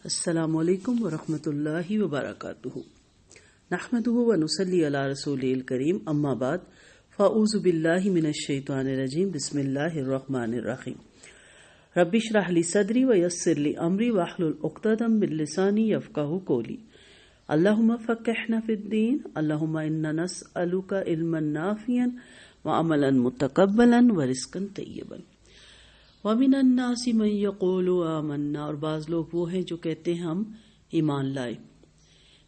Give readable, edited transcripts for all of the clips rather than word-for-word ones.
السلام علیکم ورحمۃ اللہ وبرکاتہ نحمده ونصلی علی رسوله الکریم اما بعد فاعوذ باللہ من الشیطان الرجیم بسم اللہ الرحمن الرحیم رب اشرح لی صدری ویسر لی امری واحلل عقدۃ من لسانی یفقهوا قولی اللہم فقہنا فی الدین اللہم انا نسألک علما نافعا وعملا متقبلا ورزقا طیبا وَمِنَ النَّاسِ مَن يَقُولُ آمَنَّا، اور بعض لوگ وہ ہیں جو کہتے ہیں ہم ایمان لائے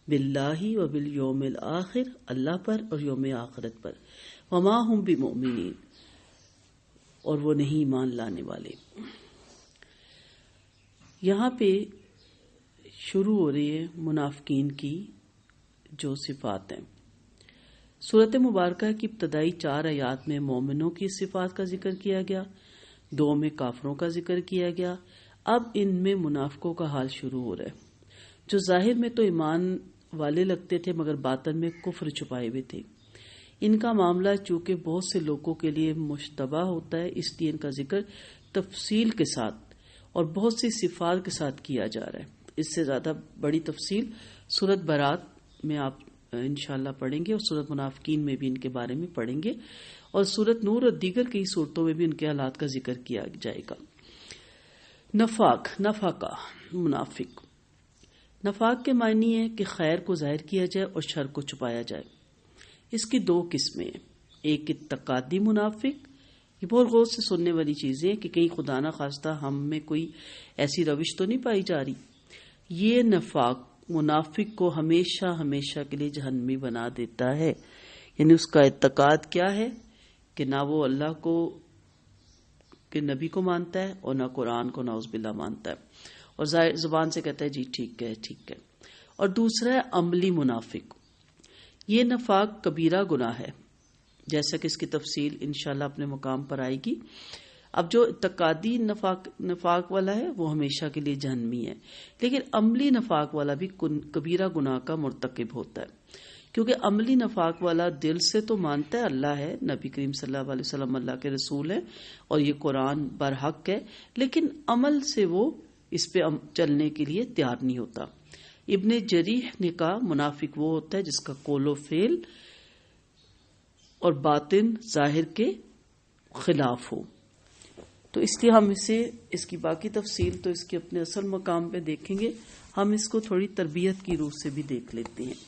باللہ وبالیوم الآخر، اللہ پر اور یوم آخرت پر، وما ہم بمؤمنین، اور وہ نہیں ایمان لانے والے۔ یہاں پہ شروع ہو رہی ہے منافقین کی جو صفات ہیں۔ سورۃ مبارکہ کی ابتدائی 4 آیات میں مومنوں کی صفات کا ذکر کیا گیا، 2 میں کافروں کا ذکر کیا گیا، اب ان میں منافقوں کا حال شروع ہو رہا ہے، جو ظاہر میں تو ایمان والے لگتے تھے مگر باطن میں کفر چھپائے ہوئے تھے۔ ان کا معاملہ چونکہ بہت سے لوگوں کے لیے مشتبہ ہوتا ہے، اس لیے ان کا ذکر تفصیل کے ساتھ اور بہت سی صفات کے ساتھ کیا جا رہا ہے۔ اس سے زیادہ بڑی تفصیل سورۃ برات میں آپ انشاءاللہ پڑھیں گے، اور سورۃ منافقین میں بھی ان کے بارے میں پڑھیں گے، اور سورۃ نور اور دیگر کئی صورتوں میں بھی ان کے حالات کا ذکر کیا جائے گا۔ نفاق کے معنی ہے کہ خیر کو ظاہر کیا جائے اور شر کو چھپایا جائے۔ اس کی 2 قسمیں ہیں، ایک اعتقادی منافق، یہ بہت غور سے سننے والی چیزیں کہ کہیں خدا نہ خواستہ ہم میں کوئی ایسی روش تو نہیں پائی جا رہی۔ یہ نفاق منافق کو ہمیشہ کے لیے جہنمی بنا دیتا ہے، یعنی اس کا اعتقاد کیا ہے کہ نہ وہ اللہ کو کہ نبی کو مانتا ہے اور نہ قرآن کو نعوذ باللہ مانتا ہے، اور زبان سے کہتا ہے جی ٹھیک ہے۔ اور دوسرا ہے عملی منافق۔ یہ نفاق کبیرہ گناہ ہے، جیسا کہ اس کی تفصیل انشاءاللہ اپنے مقام پر آئے گی۔ اب جو اعتقادی نفاق والا ہے وہ ہمیشہ کے لیے جہنمی ہے، لیکن عملی نفاق والا بھی کبیرہ گناہ کا مرتکب ہوتا ہے، کیونکہ عملی نفاق والا دل سے تو مانتا ہے اللہ ہے، نبی کریم صلی اللہ علیہ وسلم اللہ کے رسول ہیں اور یہ قرآن برحق ہے، لیکن عمل سے وہ اس پہ چلنے کے لیے تیار نہیں ہوتا۔ ابن جریح نے کہا منافق وہ ہوتا ہے جس کا قول و فعل اور باطن ظاہر کے خلاف ہو۔ تو اس لیے ہم اس کی باقی تفصیل تو اس کے اپنے اصل مقام پہ دیکھیں گے، ہم اس کو تھوڑی تربیت کی روح سے بھی دیکھ لیتے ہیں۔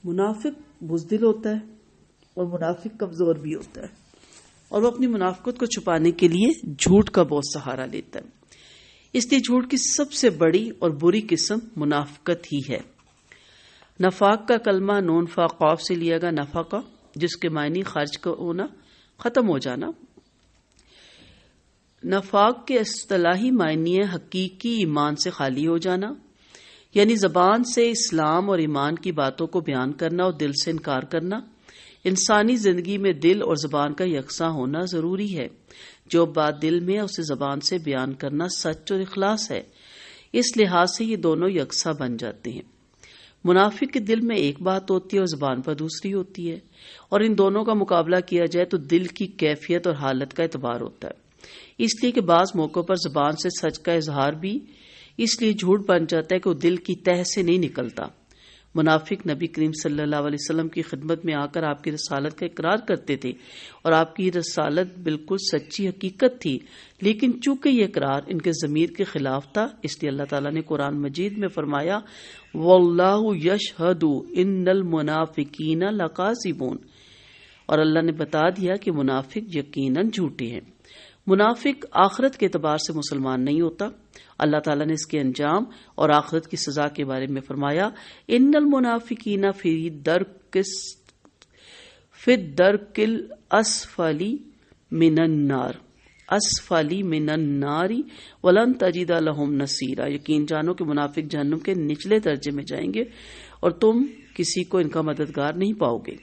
منافق بزدل ہوتا ہے اور منافق کمزور بھی ہوتا ہے، اور وہ اپنی منافقت کو چھپانے کے لیے جھوٹ کا بہت سہارا لیتا ہے۔ اس لیے جھوٹ کی سب سے بڑی اور بری قسم منافقت ہی ہے۔ نفاق کا کلمہ نون فا قاف سے لیا گیا، نفاقہ، جس کے معنی خرچ کا ہونا، ختم ہو جانا۔ نفاق کے اصطلاحی معنی ہے حقیقی ایمان سے خالی ہو جانا، یعنی زبان سے اسلام اور ایمان کی باتوں کو بیان کرنا اور دل سے انکار کرنا۔ انسانی زندگی میں دل اور زبان کا یکساں ہونا ضروری ہے۔ جو بات دل میں ہے اسے زبان سے بیان کرنا سچ اور اخلاص ہے، اس لحاظ سے یہ دونوں یکساں بن جاتے ہیں۔ منافق کے دل میں ایک بات ہوتی ہے اور زبان پر دوسری ہوتی ہے، اور ان دونوں کا مقابلہ کیا جائے تو دل کی کیفیت اور حالت کا اعتبار ہوتا ہے۔ اس لیے کہ بعض موقعوں پر زبان سے سچ کا اظہار بھی اس لیے جھوٹ بن جاتا ہے کہ وہ دل کی تہ سے نہیں نکلتا۔ منافق نبی کریم صلی اللہ علیہ وسلم کی خدمت میں آ کر آپ کی رسالت کا اقرار کرتے تھے، اور آپ کی رسالت بالکل سچی حقیقت تھی، لیکن چونکہ یہ اقرار ان کے ضمیر کے خلاف تھا، اس لیے اللہ تعالیٰ نے قرآن مجید میں فرمایا وَاللَّهُ يَشْهَدُ إِنَّ الْمُنَافِقِينَ لَكَاذِبُونَ، اور اللہ نے بتا دیا کہ منافق یقیناً جھوٹے ہیں۔ منافق آخرت کے اعتبار سے مسلمان نہیں ہوتا۔ اللہ تعالیٰ نے اس کے انجام اور آخرت کی سزا کے بارے میں فرمایا ان المنافقین فی الدرک الاسفل من النار ولن تجد لهم نصیرا، یقین جانو کہ منافق جہنم کے نچلے درجے میں جائیں گے اور تم کسی کو ان کا مددگار نہیں پاؤ گے۔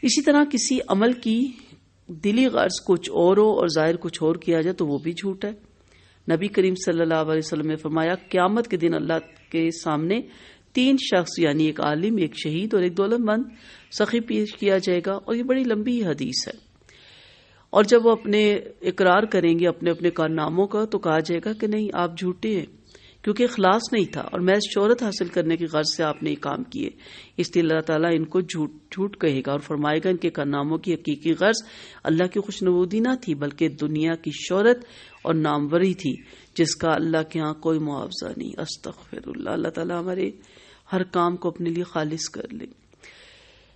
اسی طرح کسی عمل کی دلی غرض کچھ اور ہو اور ظاہر کچھ اور کیا جائے تو وہ بھی جھوٹ ہے۔ نبی کریم صلی اللہ علیہ وسلم نے فرمایا قیامت کے دن اللہ کے سامنے 3 شخص، یعنی ایک عالم، ایک شہید اور ایک دولت مند سخی پیش کیا جائے گا، اور یہ بڑی لمبی حدیث ہے۔ اور جب وہ اپنے اقرار کریں گے اپنے کارناموں کا تو کہا جائے گا کہ نہیں آپ جھوٹے ہیں، کیونکہ اخلاص نہیں تھا اور محض شہرت حاصل کرنے کی غرض سے آپ نے یہ کام کیے، اس لیے اللہ تعالیٰ ان کو جھوٹ کہے گا اور فرمائے گا ان کے کارناموں کی حقیقی غرض اللہ کی خوشنودی نہ تھی بلکہ دنیا کی شہرت اور ناموری تھی، جس کا اللہ کے ہاں کوئی معاوضہ نہیں۔ استغفر اللہ۔ اللہ تعالیٰ ہمارے ہر کام کو اپنے لیے خالص کر لے۔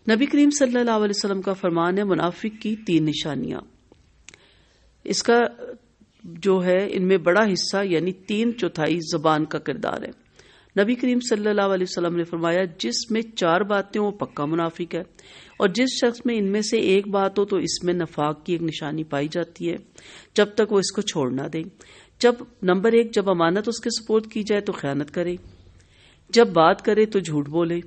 نبی کریم صلی اللہ علیہ وسلم کا فرمان ہے منافق کی 3 نشانیاں، اس کا جو ہے ان میں بڑا حصہ یعنی 3/4 زبان کا کردار ہے۔ نبی کریم صلی اللہ علیہ وسلم نے فرمایا جس میں 4 باتیں وہ پکا منافق ہے، اور جس شخص میں ان میں سے ایک بات ہو تو اس میں نفاق کی ایک نشانی پائی جاتی ہے جب تک وہ اس کو چھوڑ نہ دے۔ نمبر 1، جب امانت اس کے سپرد کی جائے تو خیانت کرے، جب بات کرے تو جھوٹ بولے،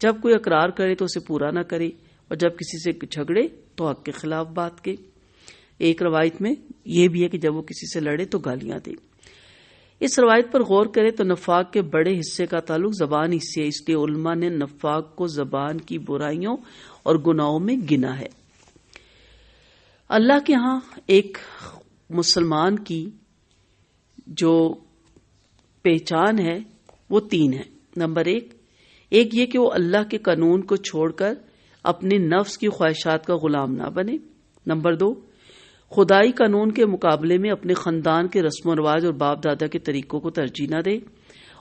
جب کوئی اقرار کرے تو اسے پورا نہ کرے، اور جب کسی سے جھگڑے تو حق کے خلاف بات کے۔ ایک روایت میں یہ بھی ہے کہ جب وہ کسی سے لڑے تو گالیاں دے۔ اس روایت پر غور کرے تو نفاق کے بڑے حصے کا تعلق زبان ہی سے ہے، اس لیے علماء نے نفاق کو زبان کی برائیوں اور گناہوں میں گنا ہے۔ اللہ کے ہاں ایک مسلمان کی جو پہچان ہے وہ 3 ہے۔ نمبر 1 یہ کہ وہ اللہ کے قانون کو چھوڑ کر اپنے نفس کی خواہشات کا غلام نہ بنے۔ نمبر 2 خدائی قانون کے مقابلے میں اپنے خاندان کے رسم و رواج اور باپ دادا کے طریقوں کو ترجیح نہ دے۔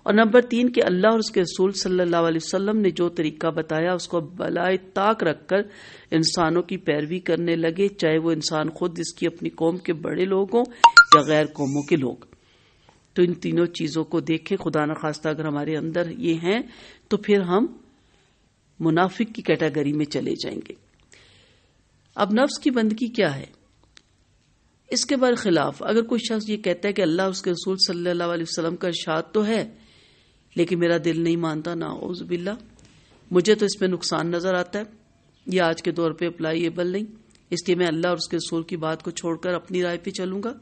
اور نمبر 3 کہ اللہ اور اس کے رسول صلی اللہ علیہ وسلم نے جو طریقہ بتایا اس کو بالائے طاق رکھ کر انسانوں کی پیروی کرنے لگے، چاہے وہ انسان خود اس کی اپنی قوم کے بڑے لوگ ہوں یا غیر قوموں کے لوگ۔ تو ان تینوں چیزوں کو دیکھیں، خدا نخواستہ اگر ہمارے اندر یہ ہیں تو پھر ہم منافق کی کیٹیگری میں چلے جائیں گے۔ اب نفس کی بندگی کیا ہے؟ اس کے برخلاف اگر کوئی شخص یہ کہتا ہے کہ اللہ اس کے رسول صلی اللہ علیہ وسلم کا ارشاد تو ہے لیکن میرا دل نہیں مانتا، نعوذ باللہ، مجھے تو اس میں نقصان نظر آتا ہے، یہ آج کے دور پہ اپلائیبل نہیں، اس لیے میں اللہ اور اس کے رسول کی بات کو چھوڑ کر اپنی رائے پہ چلوں گا،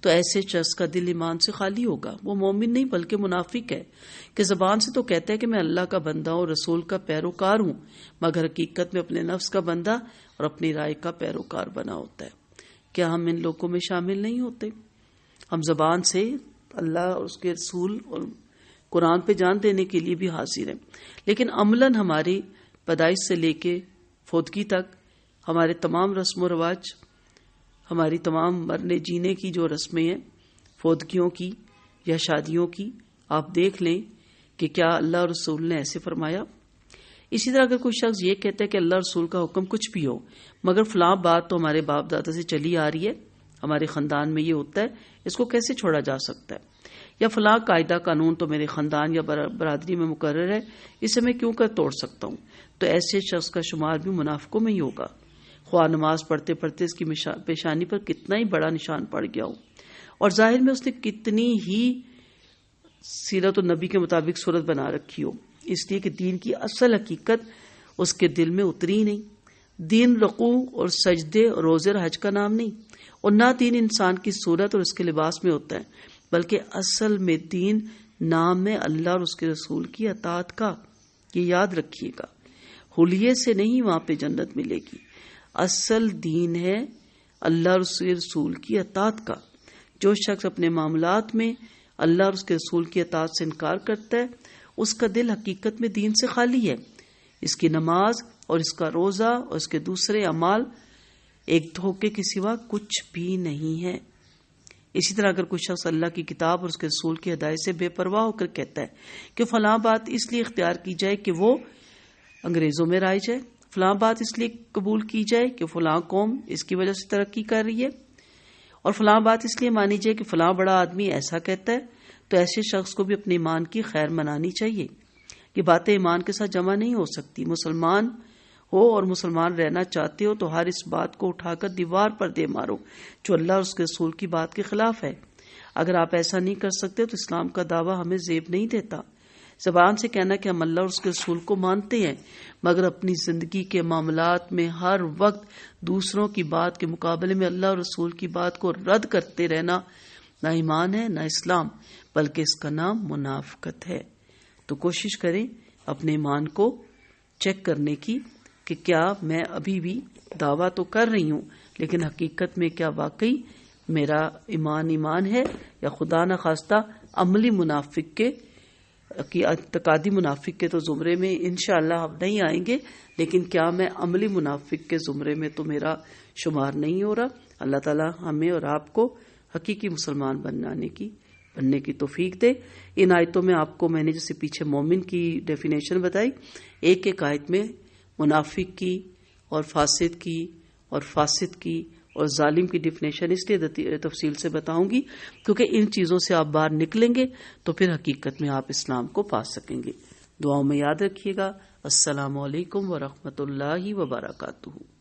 تو ایسے شخص کا دل ایمان سے خالی ہوگا، وہ مومن نہیں بلکہ منافق ہے، کہ زبان سے تو کہتا ہے کہ میں اللہ کا بندہ ہوں، رسول کا پیروکار ہوں، مگر حقیقت میں اپنے نفس کا بندہ اور اپنی رائے کا پیروکار بنا ہوتا ہے۔ کیا ہم ان لوگوں میں شامل نہیں ہوتے؟ ہم زبان سے اللہ اور اس کے رسول اور قرآن پہ جان دینے کے لیے بھی حاضر ہیں، لیکن عملاً ہماری پیدائش سے لے کے فوتگی تک ہمارے تمام رسم و رواج، ہماری تمام مرنے جینے کی جو رسمیں ہیں، فوتگیوں کی یا شادیوں کی، آپ دیکھ لیں کہ کیا اللہ اور رسول نے ایسے فرمایا۔ اسی طرح اگر کوئی شخص یہ کہتا ہے کہ اللہ رسول کا حکم کچھ بھی ہو مگر فلاں بات تو ہمارے باپ دادا سے چلی آ رہی ہے، ہمارے خاندان میں یہ ہوتا ہے، اس کو کیسے چھوڑا جا سکتا ہے، یا فلاں قاعدہ قانون تو میرے خاندان یا برادری میں مقرر ہے، اسے میں کیوں کر توڑ سکتا ہوں، تو ایسے شخص کا شمار بھی منافقوں میں ہی ہوگا، خواہ نماز پڑھتے پڑھتے اس کی پیشانی پر کتنا ہی بڑا نشان پڑ گیا ہو، اور ظاہر میں اس نے کتنی ہی سیرت النبی کے مطابق صورت بنا رکھی ہو، اس لیے کہ دین کی اصل حقیقت اس کے دل میں اتری نہیں۔ دین رکوع اور سجدے اور روزے اور حج کا نام نہیں، اور نہ دین انسان کی صورت اور اس کے لباس میں ہوتا ہے، بلکہ اصل میں دین نام ہے اللہ اور اس کے رسول کی اطاعت کا۔ یہ یاد رکھیے گا، حلیے سے نہیں وہاں پہ جنت ملے گی، اصل دین ہے اللہ اور اس کے رسول کی اطاعت کا۔ جو شخص اپنے معاملات میں اللہ اور اس کے رسول کی اطاعت سے انکار کرتا ہے اس کا دل حقیقت میں دین سے خالی ہے، اس کی نماز اور اس کا روزہ اور اس کے دوسرے اعمال ایک دھوکے کے سوا کچھ بھی نہیں ہے۔ اسی طرح اگر کوئی شخص اللہ کی کتاب اور اس کے رسول کی ہدایت سے بے پرواہ ہو کر کہتا ہے کہ فلاں بات اس لیے اختیار کی جائے کہ وہ انگریزوں میں رائج ہے، فلاں بات اس لیے قبول کی جائے کہ فلاں قوم اس کی وجہ سے ترقی کر رہی ہے، اور فلاں بات اس لیے مانی جائے کہ فلاں بڑا آدمی ایسا کہتا ہے، تو ایسے شخص کو بھی اپنے ایمان کی خیر منانی چاہیے۔ یہ باتیں ایمان کے ساتھ جمع نہیں ہو سکتی۔ مسلمان ہو اور مسلمان رہنا چاہتے ہو تو ہر اس بات کو اٹھا کر دیوار پر دے مارو جو اللہ اور اس کے رسول کی بات کے خلاف ہے۔ اگر آپ ایسا نہیں کر سکتے تو اسلام کا دعویٰ ہمیں زیب نہیں دیتا۔ زبان سے کہنا کہ ہم اللہ اور اس کے رسول کو مانتے ہیں مگر اپنی زندگی کے معاملات میں ہر وقت دوسروں کی بات کے مقابلے میں اللہ اور رسول کی بات کو رد کرتے رہنا نہ ایمان ہے نہ اسلام، بلکہ اس کا نام منافقت ہے۔ تو کوشش کریں اپنے ایمان کو چیک کرنے کی کہ کیا میں ابھی بھی دعویٰ تو کر رہی ہوں لیکن حقیقت میں کیا واقعی میرا ایمان ہے یا خدا نخواستہ عملی منافق کے کہ اعتقادی منافق کے تو زمرے میں انشاءاللہ ہم نہیں آئیں گے، لیکن کیا میں عملی منافق کے زمرے میں تو میرا شمار نہیں ہو رہا؟ اللہ تعالی ہمیں اور آپ کو حقیقی مسلمان بننے کی توفیق دے۔ ان آیتوں میں آپ کو میں نے جیسے پیچھے مومن کی ڈیفینیشن بتائی، ایک ایک آیت میں منافق کی اور فاسد کی اور فاسد کی اور ظالم کی ڈیفینیشن اس لیے تفصیل سے بتاؤں گی کیونکہ ان چیزوں سے آپ باہر نکلیں گے تو پھر حقیقت میں آپ اسلام کو پا سکیں گے۔ دعاؤں میں یاد رکھیے گا۔ السلام علیکم ورحمۃ اللہ وبرکاتہ۔